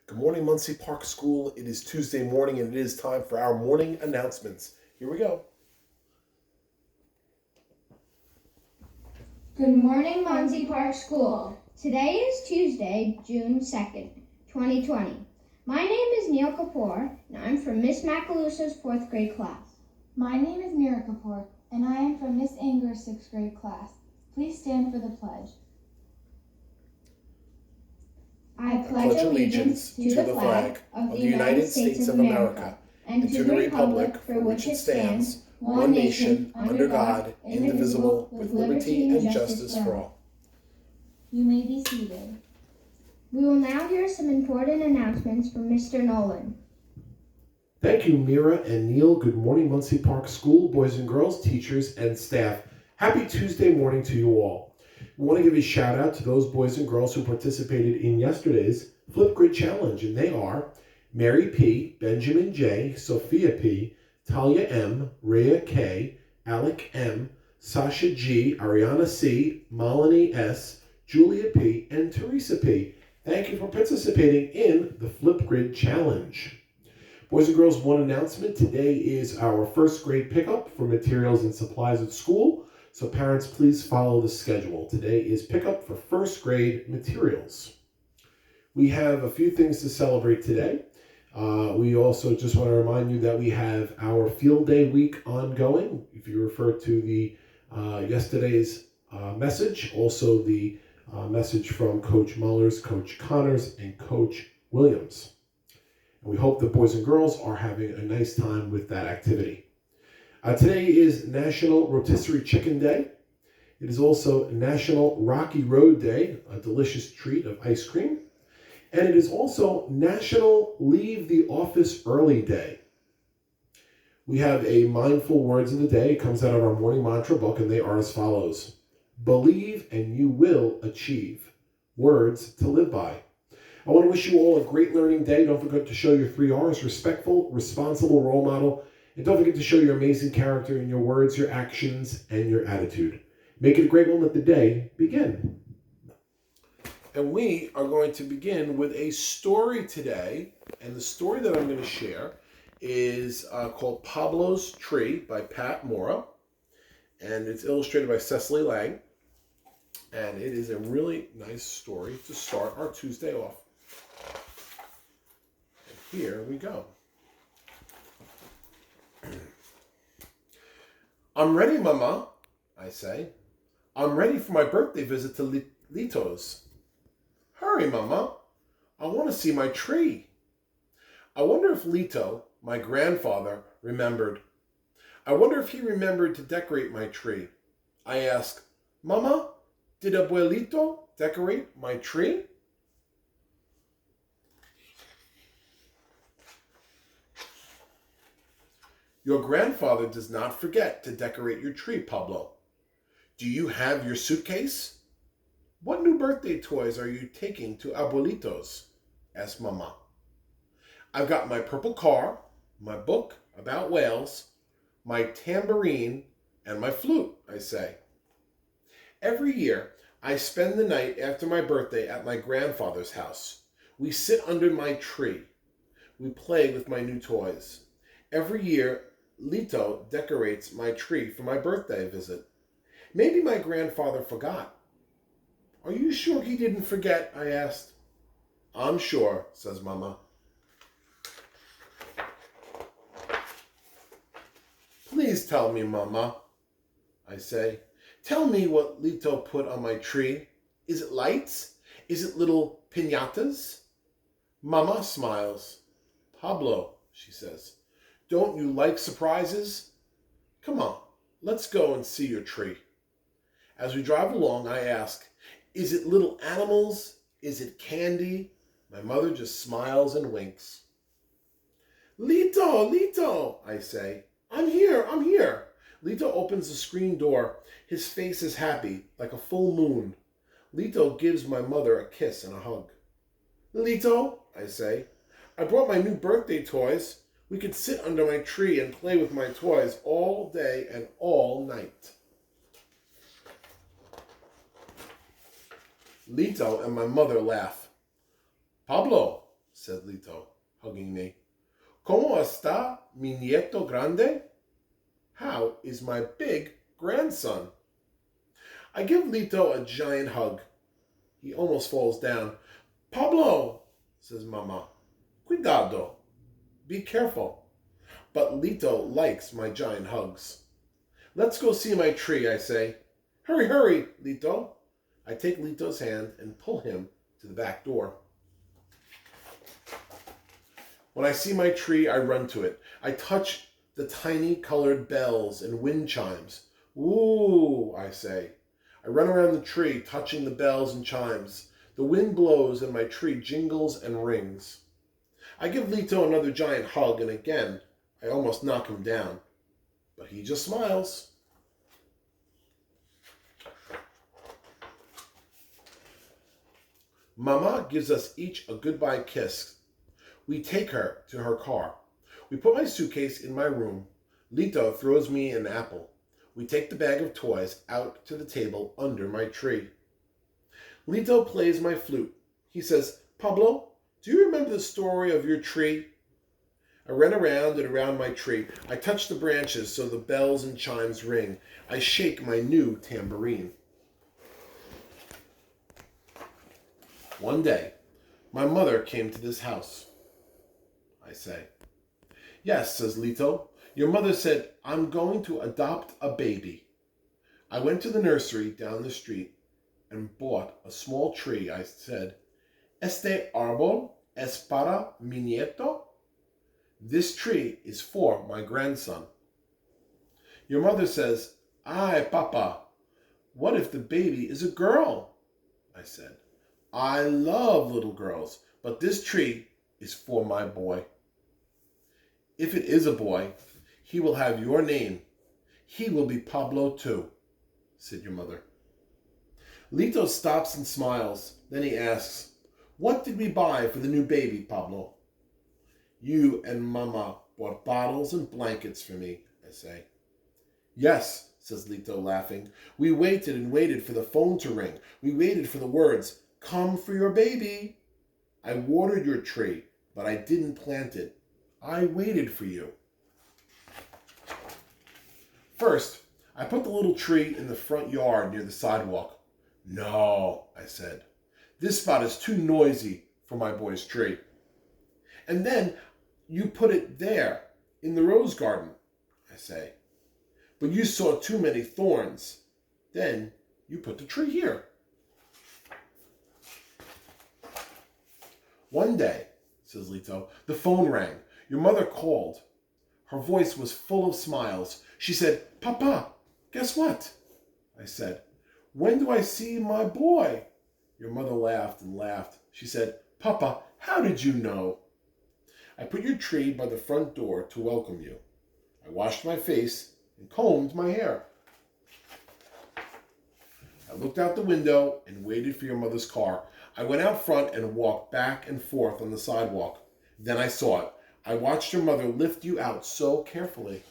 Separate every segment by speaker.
Speaker 1: Good morning, Munsey Park School. It is Tuesday morning and it is time for our morning announcements. Here we go.
Speaker 2: Good morning, Munsey Park School. Today is Tuesday, June 2nd, 2020. My name is Neil Kapoor, and I'm from Miss Macaluso's 4th grade class.
Speaker 3: My name is Mira Kapoor, and I am from Miss Anger's 6th grade class. Please stand for the pledge.
Speaker 2: I pledge allegiance to the flag of the United States of America and to the republic for which it stands, one nation, under God, indivisible, with liberty and justice for all.
Speaker 3: You may be seated.
Speaker 2: We will now hear some important announcements from Mr. Nolan.
Speaker 1: Thank you, Mira and Neil. Good morning, Munsey Park School, boys and girls, teachers, and staff. Happy Tuesday morning to you all. We want to give a shout out to those boys and girls who participated in yesterday's Flipgrid Challenge, and they are Mary P., Benjamin J., Sophia P., Talia M., Rhea K., Alec M., Sasha G., Ariana C., Malini S., Julia P., and Teresa P. Thank you for participating in the Flipgrid Challenge. Boys and girls, one announcement. Today is our first grade pickup for materials and supplies at school. So parents, please follow the schedule. Today is pickup for first grade materials. We have a few things to celebrate today. We also just want to remind you that we have our field day week ongoing. If you refer to the yesterday's message, also the message from Coach Mullers, Coach Connors, and Coach Williams. And we hope the boys and girls are having a nice time with that activity. Today is National Rotisserie Chicken Day. It is also National Rocky Road Day, a delicious treat of ice cream. And it is also National Leave the Office Early Day. We have a mindful words of the day. It comes out of our morning mantra book, and they are as follows. Believe and you will achieve. Words to live by. I want to wish you all a great learning day. Don't forget to show your 3 R's, respectful, responsible role model. And don't forget to show your amazing character in your words, your actions, and your attitude. Make it a great one. Let the day begin. And we are going to begin with a story today. And the story that I'm going to share is called Pablo's Tree by Pat Mora. And it's illustrated by Cecily Lang. And it is a really nice story to start our Tuesday off. And here we go. I'm ready, Mama, I say. I'm ready for my birthday visit to Lito's. Hurry, Mama. I want to see my tree. I wonder if Lito, my grandfather, remembered. I wonder if he remembered to decorate my tree. I ask, Mama, did Abuelito decorate my tree? Your grandfather does not forget to decorate your tree, Pablo. Do you have your suitcase? What new birthday toys are you taking to Abuelito's? Asked Mama. I've got my purple car, my book about whales, my tambourine, and my flute, I say. Every year, I spend the night after my birthday at my grandfather's house. We sit under my tree. We play with my new toys. Every year, Lito decorates my tree for my birthday visit. Maybe my grandfather forgot. Are you sure he didn't forget? I asked. I'm sure, says Mama. Please tell me, Mama, I say. Tell me what Lito put on my tree. Is it lights? Is it little piñatas? Mama smiles. Pablo, she says. Don't you like surprises? Come on, let's go and see your tree. As we drive along, I ask, is it little animals? Is it candy? My mother just smiles and winks. Lito, I say. I'm here. Lito opens the screen door. His face is happy, like a full moon. Lito gives my mother a kiss and a hug. Lito, I say, I brought my new birthday toys. We could sit under my tree and play with my toys all day and all night. Lito and my mother laugh. Pablo, said Lito, hugging me. ¿Cómo está mi nieto grande? How is my big grandson? I give Lito a giant hug. He almost falls down. Pablo, says Mama. Cuidado. Be careful. But Lito likes my giant hugs. Let's go see my tree, I say. Hurry, hurry, Lito. I take Lito's hand and pull him to the back door. When I see my tree, I run to it. I touch the tiny colored bells and wind chimes. Ooh, I say. I run around the tree, touching the bells and chimes. The wind blows and my tree jingles and rings. I give Lito another giant hug, and again, I almost knock him down. But he just smiles. Mama gives us each a goodbye kiss. We take her to her car. We put my suitcase in my room. Lito throws me an apple. We take the bag of toys out to the table under my tree. Lito plays my flute. He says, Pablo, do you remember the story of your tree? I run around and around my tree. I touch the branches so the bells and chimes ring. I shake my new tambourine. One day, my mother came to this house. I say. Yes, says Lito. Your mother said, I'm going to adopt a baby. I went to the nursery down the street and bought a small tree. I said, Este árbol es para mi nieto. This tree is for my grandson. Your mother says, Ay, Papa, what if the baby is a girl? I said, I love little girls, but this tree is for my boy. If it is a boy, he will have your name. He will be Pablo too, said your mother. Lito stops and smiles. Then he asks, what did we buy for the new baby, Pablo? You and Mama bought bottles and blankets for me, I say. Yes, says Lito, laughing. We waited and waited for the phone to ring. We waited for the words, come for your baby. I watered your tree, but I didn't plant it. I waited for you. First, I put the little tree in the front yard near the sidewalk. No, I said. This spot is too noisy for my boy's tree. And then you put it there in the rose garden, I say. But you saw too many thorns. Then you put the tree here. One day, says Lito, the phone rang. Your mother called. Her voice was full of smiles. She said, Papa, guess what? I said, when do I see my boy? Your mother laughed and laughed. She said, Papa, how did you know? I put your tree by the front door to welcome you. I washed my face and combed my hair. I looked out the window and waited for your mother's car. I went out front and walked back and forth on the sidewalk. Then I saw it. I watched your mother lift you out so carefully.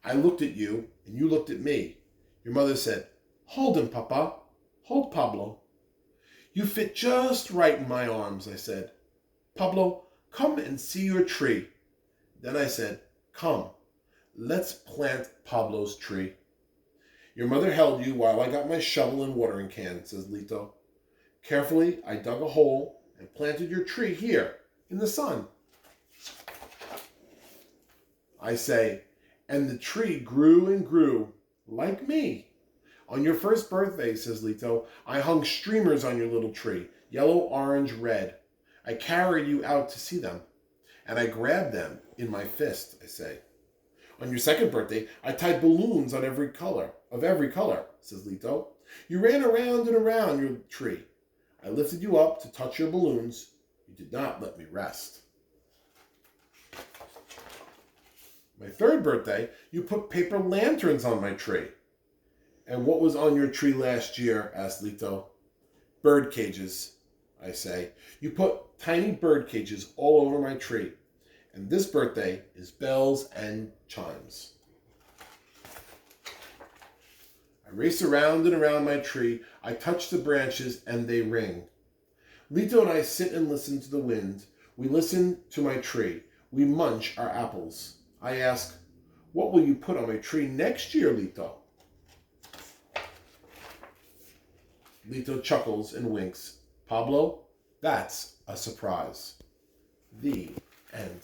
Speaker 1: I looked at you, and you looked at me. Your mother said, hold him, Papa. Hold Pablo. You fit just right in my arms, I said. Pablo, come and see your tree. Then I said, come, let's plant Pablo's tree. Your mother held you while I got my shovel and watering can, says Lito. Carefully, I dug a hole and planted your tree here in the sun. I say, and the tree grew and grew like me. On your first birthday, says Lito, I hung streamers on your little tree, yellow, orange, red. I carried you out to see them, and I grabbed them in my fist, I say. On your second birthday, I tied balloons on every color, says Lito. You ran around and around your tree. I lifted you up to touch your balloons. You did not let me rest. My third birthday, you put paper lanterns on my tree. And what was on your tree last year, asked Lito. Bird cages, I say. You put tiny bird cages all over my tree. And this birthday is bells and chimes. I race around and around my tree. I touch the branches and they ring. Lito and I sit and listen to the wind. We listen to my tree. We munch our apples. I ask, what will you put on my tree next year, Lito? Lito chuckles and winks. Pablo, that's a surprise. The end.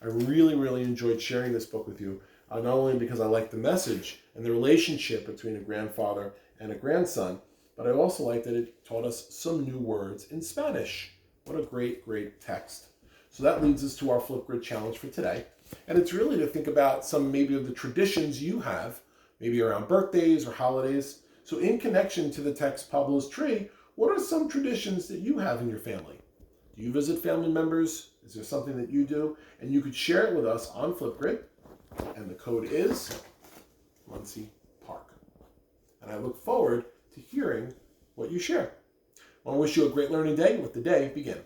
Speaker 1: I really, really enjoyed sharing this book with you, not only because I like the message and the relationship between a grandfather and a grandson, but I also like that it taught us some new words in Spanish. What a great, great text. So that leads us to our Flipgrid challenge for today. And it's really to think about some maybe of the traditions you have, maybe around birthdays or holidays. So in connection to the text Pablo's Tree, what are some traditions that you have in your family? Do you visit family members? Is there something that you do? And you could share it with us on Flipgrid. And the code is Munsey Park. And I look forward to hearing what you share. I want to wish you a great learning day. Let the day begin.